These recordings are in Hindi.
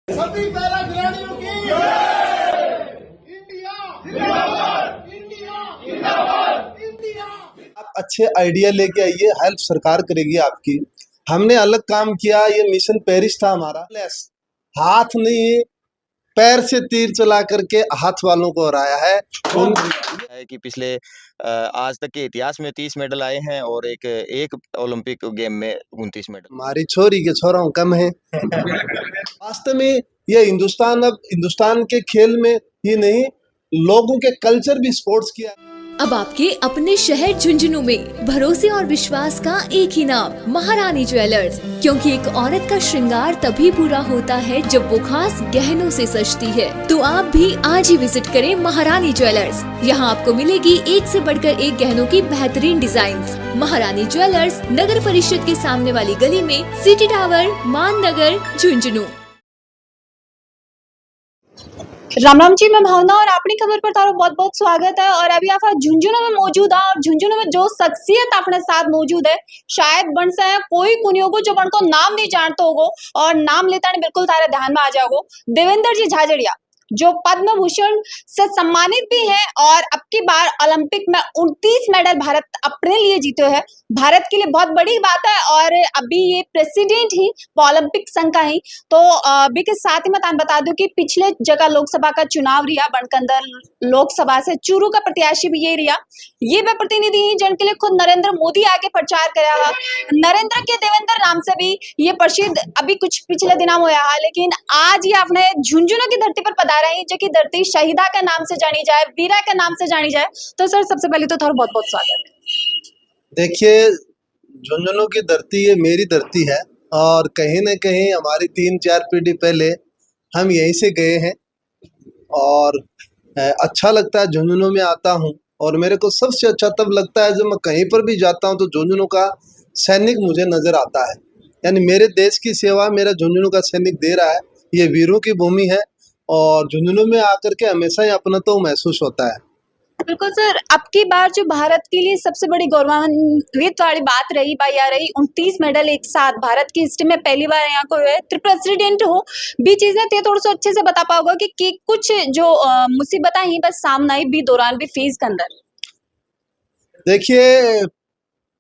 सभी पैरा खिलाड़ियों की इंडिया जिंदाबाद, इंडिया जिंदाबाद, इंडिया। आप अच्छे आइडिया लेके आइए, हेल्प सरकार करेगी आपकी। हमने अलग काम किया, ये मिशन पेरिस था हमारा। हाथ नहीं, पैर से तीर चला करके हाथ वालों को हराया है। है कि पिछले आज तक के इतिहास में 30 मेडल आए हैं और एक ओलंपिक गेम में 29 मेडल। हमारी छोरी के छोरों कम है। वास्तव में ये हिंदुस्तान के खेल में ही नहीं, लोगों के कल्चर भी स्पोर्ट्स किया। अब आपके अपने शहर झुंझुनू में भरोसे और विश्वास का एक ही नाम, महारानी ज्वेलर्स। क्योंकि एक औरत का श्रृंगार तभी पूरा होता है जब वो खास गहनों से सजती है। तो आप भी आज ही विजिट करें महारानी ज्वेलर्स। यहाँ आपको मिलेगी एक से बढ़कर एक गहनों की बेहतरीन डिजाइन्स। महारानी ज्वेलर्स, नगर परिषद के सामने वाली गली में, सिटी टावर, मान नगर, झुंझुनू। राम राम जी, मैं भावना और अपनी खबर पर तारो बहुत बहुत स्वागत है। और अभी आप झुंझुनू में मौजूद है और झुंझुनू में जो शख्सियत अपने साथ मौजूद है, शायद बन से कोई कुनी होगो जो बन को नाम नहीं जानते होगो, और नाम लेता है बिल्कुल तारे ध्यान में आ जाओगो। देवेंद्र जी झाझड़िया जो पद्म भूषण से सम्मानित भी हैं और अब की बार ओलंपिक में 29 मेडल भारत अपने लिए जीते हैं। भारत के लिए बहुत बड़ी बात है। और अभी ये प्रेसिडेंट ही ओलंपिक संघ का ही तो अभी के साथ ही मैं तान बता दूं कि पिछले जगह लोकसभा का चुनाव रिया बनकंदर लोकसभा से चूरू का प्रत्याशी भी ये रिया। ये वे प्रतिनिधि ही जन के लिए खुद नरेंद्र मोदी आगे प्रचार करा है। नरेंद्र के देवेंद्र नाम से भी ये प्रसिद्ध अभी कुछ पिछले दिनों में हुआ है, लेकिन आज ही आपने झुंझुनू की धरती पर पधारा है, जो की धरती शहीदा के नाम से जानी जाए, वीरा के नाम से जानी जाए। तो सर सबसे पहले तो थोड़ा बहुत बहुत स्वागत है। देखिए, झुंझुनू की धरती ये मेरी धरती है और कहीं न कहीं हमारी 3-4 पीढ़ी पहले हम यहीं से गए हैं। और अच्छा लगता है, झुंझुनू में आता हूँ और मेरे को सबसे अच्छा तब लगता है जब मैं कहीं पर भी जाता हूँ तो झुंझुनू का सैनिक मुझे नजर आता है। यानी मेरे देश की सेवा मेरा झुंझुनू का सैनिक दे रहा है। ये वीरों की भूमि है और झुंझुनू में आकर के हमेशा ही अपनत्व महसूस होता है। बिल्कुल सर, अब की बार जो भारत के लिए सबसे बड़ी गौरवान्वित वाली बात रही भाई आ रही 29 मेडल एक साथ भारत की हिस्ट्री में पहली बार यहाँ को हुए। प्रेसिडेंट हो भी चीजें थे, थोड़ा सा अच्छे से बता पाओगे कि कुछ जो मुसीबत ही बस सामने आई भी दौरान भी फेज के अंदर। देखिए,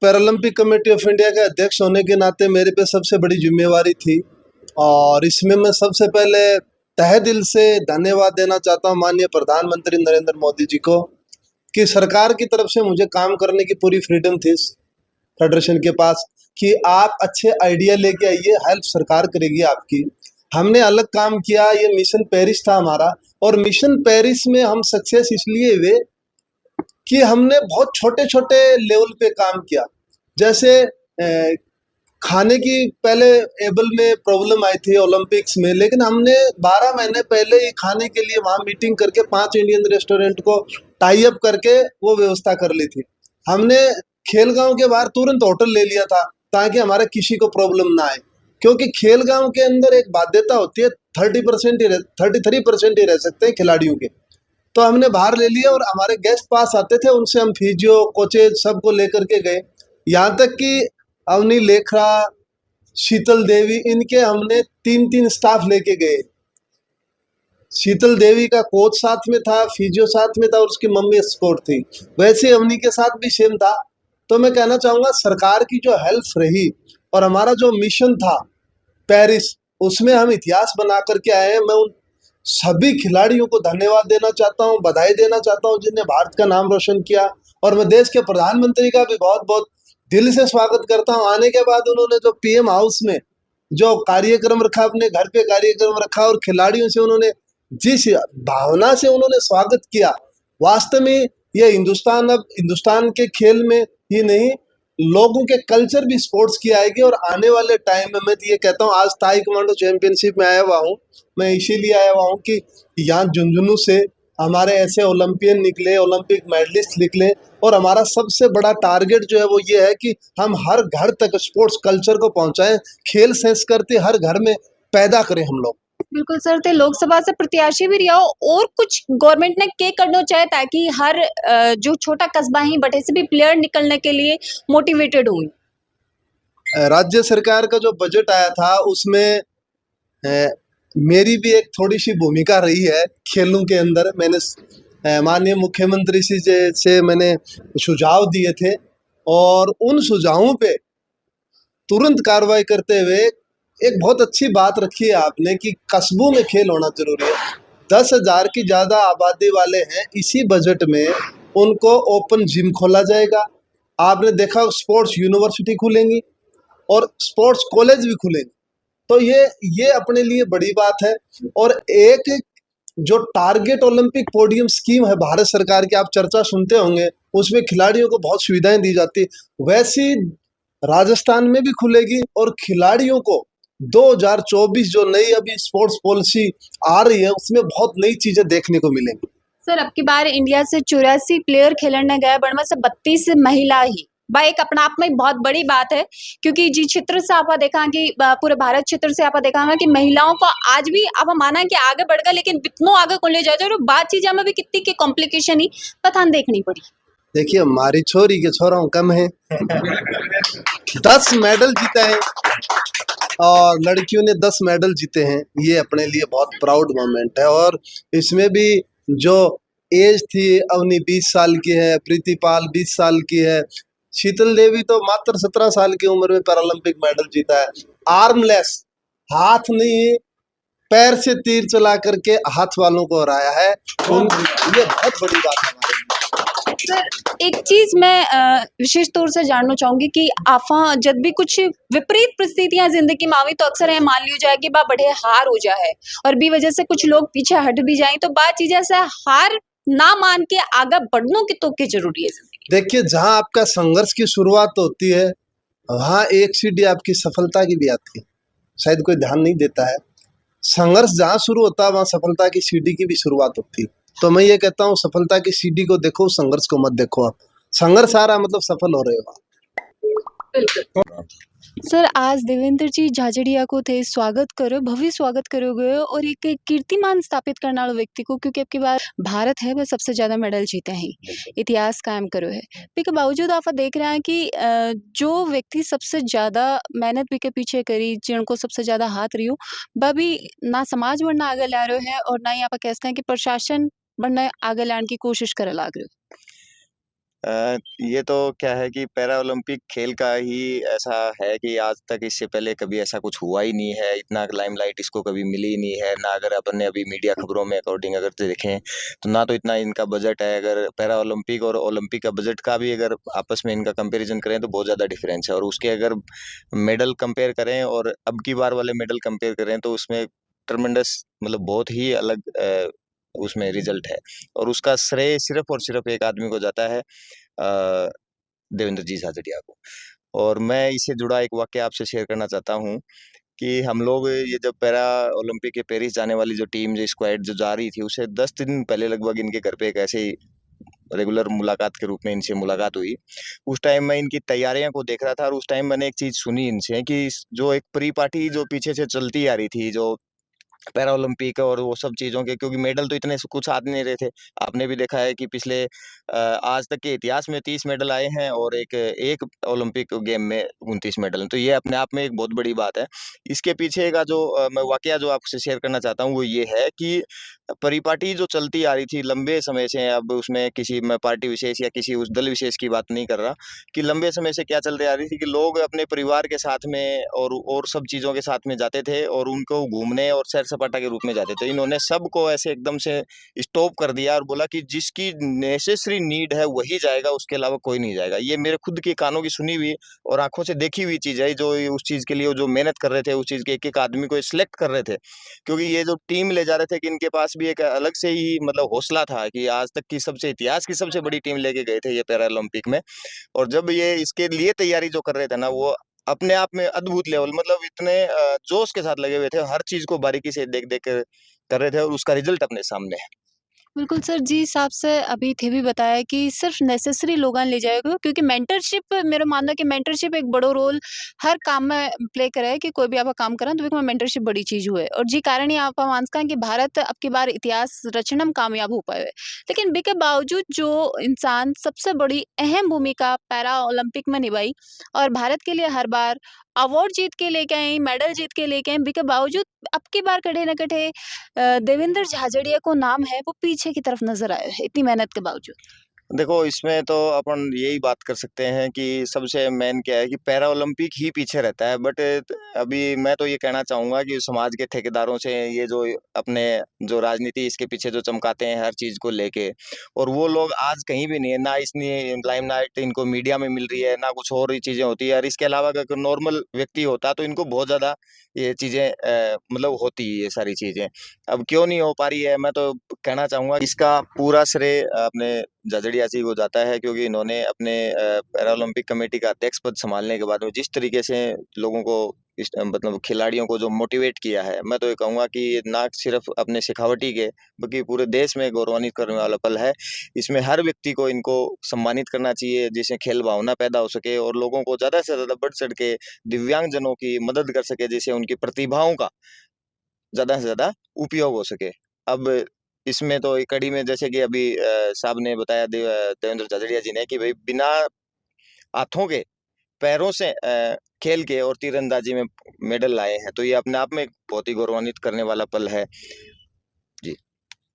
पैरालंपिक कमेटी ऑफ इंडिया के अध्यक्ष होने के नाते मेरे पे सबसे बड़ी जिम्मेवारी थी और इसमें मैं सबसे पहले तहे दिल से धन्यवाद देना चाहता हूँ माननीय प्रधानमंत्री नरेंद्र मोदी जी को कि सरकार की तरफ से मुझे काम करने की पूरी फ्रीडम थी फेडरेशन के पास कि आप अच्छे आइडिया लेके आइए, हेल्प सरकार करेगी आपकी। हमने अलग काम किया, ये मिशन पेरिस था हमारा और मिशन पेरिस में हम सक्सेस इसलिए हुए कि हमने बहुत छोटे छोटे लेवल पे काम किया। जैसे खाने की पहले एबल में प्रॉब्लम आई थी ओलंपिक्स में, लेकिन हमने 12 महीने पहले ही खाने के लिए वहाँ मीटिंग करके 5 इंडियन रेस्टोरेंट को टाई अप करके वो व्यवस्था कर ली थी। हमने खेलगांव के बाहर तुरंत होटल ले लिया था ताकि हमारे किसी को प्रॉब्लम ना आए, क्योंकि खेलगांव के अंदर एक बाध्यता होती है 33% ही रह सकते हैं खिलाड़ियों के। तो हमने बाहर ले लिया और हमारे गेस्ट पास आते थे, उनसे हम फिजियो कोचेज सबको लेकर के गए। यहाँ तक कि अवनी लेखरा, शीतल देवी, इनके हमने 3-3 स्टाफ लेके गए। शीतल देवी का कोच साथ में था, फिजियो साथ में था और उसकी मम्मी स्पोर्ट थी। वैसे अवनी के साथ भी सेम था। तो मैं कहना चाहूँगा सरकार की जो हेल्प रही और हमारा जो मिशन था पेरिस, उसमें हम इतिहास बना करके आए हैं। मैं उन सभी खिलाड़ियों को धन्यवाद देना चाहता हूँ, बधाई देना चाहता हूँ जिन्हें भारत का नाम रोशन किया। और मैं देश के प्रधानमंत्री का भी बहुत बहुत दिल से स्वागत करता हूँ। आने के बाद उन्होंने जो पीएम हाउस में जो कार्यक्रम रखा, अपने घर पे कार्यक्रम रखा और खिलाड़ियों से उन्होंने जिस भावना से उन्होंने स्वागत किया, वास्तव में ये हिंदुस्तान के खेल में ही नहीं, लोगों के कल्चर भी स्पोर्ट्स की आएगी। और आने वाले टाइम में मैं ये कहता हूँ, आज ताइक्वांडो चैंपियनशिप में आया हुआ हूँ, मैं इसीलिए आया हुआ हूँ कि यहाँ झुंझुनू से हमारे ऐसे ओलंपियन निकले, ओलंपिक मेडलिस्ट निकले। और हमारा सबसे बड़ा टारगेट जो है वो ये है कि हम हर घर तक स्पोर्ट्स कल्चर को पहुँचाएं, खेल संस्कृति हर घर में पैदा करें हम लोग। बिल्कुल सर, ते लोकसभा से प्रत्याशी भी रिया हो और कुछ गवर्नमेंट ने क्या करना चाहे ताकि हर जो छोटा कस्बा ही बटे से भी प्लेयर निकलने के लिए मोटिवेटेड हो। राज्य सरकार का जो बजट आया था उसमें मेरी भी एक थोड़ी सी भूमिका रही है खेलों के अंदर। मैंने माननीय मुख्यमंत्री से मैंने सुझाव दिए थे और उन सुझावों पे तुरंत कार्रवाई करते हुए एक बहुत अच्छी बात रखी है आपने कि कस्बों में खेल होना जरूरी है। 10,000 की ज़्यादा आबादी वाले हैं, इसी बजट में उनको ओपन जिम खोला जाएगा। आपने देखा स्पोर्ट्स यूनिवर्सिटी खुलेंगी और स्पोर्ट्स कॉलेज भी खुलेंगे। तो ये अपने लिए बड़ी बात है। और एक जो टारगेट ओलंपिक पोडियम स्कीम है भारत सरकार की, आप चर्चा सुनते होंगे, उसमें खिलाड़ियों को बहुत सुविधाएं दी जाती, वैसी राजस्थान में भी खुलेगी और खिलाड़ियों को 2024 जो नई अभी स्पोर्ट्स पॉलिसी आ रही है उसमें बहुत नई चीजें देखने को मिलेंगी। सर अब की बार इंडिया से 84 प्लेयर खेलने गए, बड़मा से 32 महिला ही भाई एक अपना आप में बहुत बड़ी बात है, क्योंकि जी क्षेत्र से आप देखा कि पूरे भारत क्षेत्र से आप देखा कि महिलाओं को आज भी आप माना कि आगे बढ़ गया, लेकिन इतनो आगे को ले जाए और बात चीज में भी कितनी की कॉम्प्लिकेशन ही कथान देखनी पड़ी। देखिए हमारी छोरी के छोराओं कम है 10 मेडल जीते हैं और लड़कियों ने 10 मेडल जीते हैं। ये अपने लिए बहुत प्राउड मोमेंट है। और इसमें भी जो एज थी, अवनी 20 साल की है, प्रीतिपाल 20 साल की है, शीतल देवी तो मात्र 17 साल की उम्र में पैरालंपिक मेडल जीता है। आर्मलेस, हाथ नहीं पैर से तीर चला करके हाथ वालों को हराया है। ये बहुत बड़ी बात है। सर एक चीज मैं विशेष तौर से जानना चाहूंगी कि आफा जब भी कुछ विपरीत परिस्थितियां जिंदगी में आवी तो अक्सर है मान लियो जाए कि बा बढ़े हार हो जाए और भी वजह से कुछ लोग पीछे हट भी जाए, तो बात चीज ऐसा हार ना मान के आगे बढ़ने की तो क्या जरूरी है जिंदगी। देखिए जहां आपका संघर्ष की शुरुआत होती है वहां एक सीढ़ी आपकी सफलता की भी आती है, शायद कोई ध्यान नहीं देता है। संघर्ष जहां शुरू होता है वहां सफलता की सीढ़ी की भी शुरुआत होती है। तो मैं ये कहता हूँ सफलता की सीढ़ी को देखो, संघर्ष को मत देखो। आप संघर्ष आ रहा है मतलब सफल हो रहे हो आप। बिल्कुल सर आज देवेंद्र जी झाझड़िया को थे स्वागत करो, भव्य स्वागत करोगे और एक कीर्तिमान स्थापित करने वाले व्यक्ति को, क्योंकि अब की बार भारत है वह सबसे ज्यादा मेडल जीते हैं, इतिहास कायम करो है। इसके बावजूद आप देख रहे हैं कि जो व्यक्ति सबसे ज्यादा मेहनत भी के पीछे करी, जिनको सबसे ज्यादा हाथ रही हो, वह भी ना समाज बढ़ना आगे ला रहे है और ना ही आप कहते हैं कि प्रशासन बढ़ना आगे लाने की कोशिश करे लाग रहे हो। ये तो क्या है कि पैरा ओलंपिक खेल का ही ऐसा है कि आज तक इससे पहले कभी ऐसा कुछ हुआ ही नहीं है, इतना लाइमलाइट इसको कभी मिली ही नहीं है ना। अगर अपन ने अभी मीडिया खबरों में अकॉर्डिंग अगर देखें तो ना तो इतना इनका बजट है। अगर पैरा ओलंपिक और ओलंपिक का बजट का भी अगर आपस में इनका कंपैरिजन करें तो बहुत ज़्यादा डिफरेंस है। और उसके अगर मेडल कंपेयर करें और अब की बार वाले मेडल कंपेयर करें तो उसमें ट्रमेंडस मतलब बहुत ही अलग उसमें रिजल्ट है। और उसका श्रेय सिर्फ और सिर्फ एक आदमी को जाता है, देवेंद्र जी झाझड़िया को। और मैं इससे जुड़ा एक वाकया आपसे शेयर करना चाहता हूँ कि हम लोग ये जब पैरा ओलंपिक के पेरिस जाने वाली जो टीम जो स्क्वाड जो जा रही थी उससे 10 दिन पहले लगभग इनके घर पे एक ऐसे ही रेगुलर मुलाकात के रूप में इनसे मुलाकात हुई। उस टाइम मैं इनकी तैयारियों को देख रहा था और उस टाइम मैंने एक चीज़ सुनी इनसे कि जो एक प्री पार्टी जो पीछे से चलती आ रही थी जो पैरा ओलंपिक और वो सब चीज़ों के, क्योंकि मेडल तो इतने कुछ आ नहीं रहे थे। आपने भी देखा है कि पिछले आज तक के इतिहास में 30 मेडल आए हैं और एक ओलंपिक गेम में 29 मेडल हैं। तो ये अपने आप में एक बहुत बड़ी बात है। इसके पीछे का जो मैं वाकया जो आपसे शेयर करना चाहता हूँ वो ये है कि परिपाटी जो चलती आ रही थी लंबे समय से, अब उसमें किसी मैं पार्टी विशेष या किसी उस दल विशेष की बात नहीं कर रहा, कि लंबे समय से क्या चलती आ रही थी कि लोग अपने परिवार के साथ में और सब चीज़ों के साथ में जाते थे और उनको घूमने और सैर सपाटा के रूप में जाते थे। इन्होंने सबको ऐसे एकदम से स्टॉप कर दिया और बोला कि जिसकी नेसेसरी नीड है वही जाएगा, उसके अलावा कोई नहीं जाएगा। ये मेरे खुद के कानों की सुनी हुई और आंखों से देखी हुई चीज़ है। जो उस चीज़ के लिए जो मेहनत कर रहे थे, उस चीज़ के एक एक आदमी को सिलेक्ट कर रहे थे, क्योंकि ये जो टीम ले जा रहे थे कि इनके पास भी एक अलग से ही मतलब हौसला था कि आज तक की सबसे इतिहास की सबसे बड़ी टीम लेके गए थे ये पैरा ओलंपिक में। और जब ये इसके लिए तैयारी जो कर रहे थे ना, वो अपने आप में अद्भुत लेवल मतलब इतने जोश के साथ लगे हुए थे, हर चीज़ को बारीकी से देख देख कर रहे थे और उसका रिजल्ट अपने सामने है। बिल्कुल सर जी, हिसाब से अभी थे भी बताया कि सिर्फ नेसेसरी लोगन ले जाएगा, क्योंकि मेंटरशिप मेरा मानना है कि मेंटरशिप एक बड़ो रोल हर काम में प्ले करे है कि कोई भी आप काम करें तो उसमें मेंटरशिप बड़ी चीज हुए और जी कारण ही आप मानता कि भारत अब की बार इतिहास रचना में कामयाब हो पाए। लेकिन बी के बावजूद जो इंसान सबसे बड़ी अहम भूमिका पैरा ओलंपिक में निभाई और भारत के लिए हर बार अवार्ड जीत के लेके आई, मेडल जीत के लेके आई, बिके बावजूद अब की बार कटे न कटे देवेंद्र झाझड़िया को नाम है वो पीछे की तरफ नजर आया है इतनी मेहनत के बावजूद। देखो, इसमें तो अपन यही बात कर सकते हैं कि सबसे मेन क्या है कि पैरा ओलंपिक ही पीछे रहता है। बट अभी मैं तो ये कहना चाहूँगा कि समाज के ठेकेदारों से ये जो अपने जो राजनीति इसके पीछे जो चमकाते हैं हर चीज़ को लेके, और वो लोग आज कहीं भी नहीं है, ना इतनी लाइमलाइट इनको मीडिया में मिल रही है, ना कुछ और ही चीज़ें होती है। और इसके अलावा अगर नॉर्मल व्यक्ति होता तो इनको बहुत ज़्यादा ये चीज़ें मतलब होती है ये सारी चीज़ें। अब क्यों नहीं हो पा रही है, मैं तो कहना चाहूँगा इसका पूरा श्रेय अपने झाझड़िया जी को जाता है, क्योंकि इन्होंने अपने पैरा ओलंपिक कमेटी का अध्यक्ष पद संभालने के बाद में जिस तरीके से लोगों को मतलब खिलाड़ियों को जो मोटिवेट किया है, मैं तो ये कहूँगा कि ये ना सिर्फ अपने शेखावटी के बल्कि पूरे देश में गौरवान्वित करने वाला पल है। इसमें हर व्यक्ति को इनको सम्मानित करना चाहिए जिससे खेल भावना पैदा हो सके और लोगों को ज़्यादा से ज़्यादा बढ़ चढ़ के दिव्यांगजनों की मदद कर सके, जिससे उनकी प्रतिभाओं का ज़्यादा से ज़्यादा उपयोग हो सके। अब इसमें तो एक कड़ी में जैसे कि अभी साहब ने बताया देवेंद्र झाझड़िया जी ने कि भाई बिना हाथों के, पैरों से खेल के और तीरंदाजी में मेडल लाए हैं, तो ये अपने आप में बहुत ही गौरवान्वित करने वाला पल है। जी।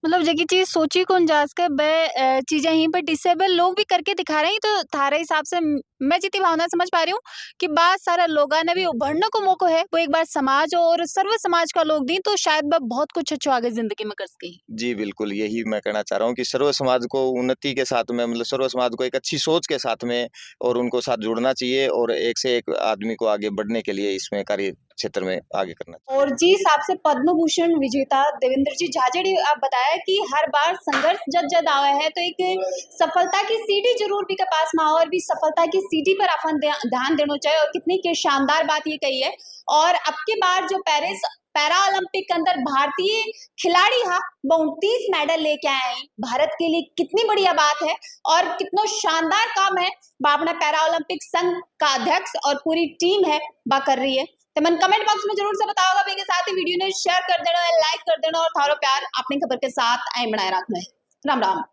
मतलब जगी चीज सोची कौन जास के बे चीजें यहीं पर डिसेबल लोग भी करके दिखा रहे हैं तो थारे हिसाब से मैं जितनी भावना समझ पा रही हूँ कि बहुत सारा लोगों ने भी उभरने को मौका है वो एक बार समाज और सर्व समाज का लोग दी तो शायद वह बहुत कुछ अच्छा आगे जिंदगी में कर सके। जी, बिल्कुल, यही मैं कहना चाह रहा हूँ कि सर्व समाज को उन्नति के साथ में मतलब सर्व समाज को एक अच्छी सोच के साथ में और उनको साथ जुड़ना चाहिए और एक से एक आदमी को आगे बढ़ने के लिए इसमें कार्य क्षेत्र में आगे करना चाहिए। और जी हिसाब से पद्म भूषण विजेता देवेंद्र जी झाझड़िया आप बताया कि हर बार संघर्ष जद आया है तो एक सफलता की सीढ़ी जरूर भी के पास में और भी सफलता की सीढ़ी पर अपन ध्यान देना चाहिए और कितनी की शानदार बात ये कही है। और अब की बार जो पेरिस पैरा ओलंपिक के अंदर भारतीय खिलाड़ी हा 29 मेडल लेके आए हैं भारत के लिए कितनी बढ़िया बात है और कितना शानदार काम है अपना पैरा ओलंपिक संघ का अध्यक्ष और पूरी टीम है बा कर रही है। तो मन कमेंट बॉक्स में जरूर से बताओगा के साथ ही वीडियो ने शेयर कर देना लाइक कर देना और थारो प्यार अपनी खबर के साथ आई बनाए रखना है। राम राम।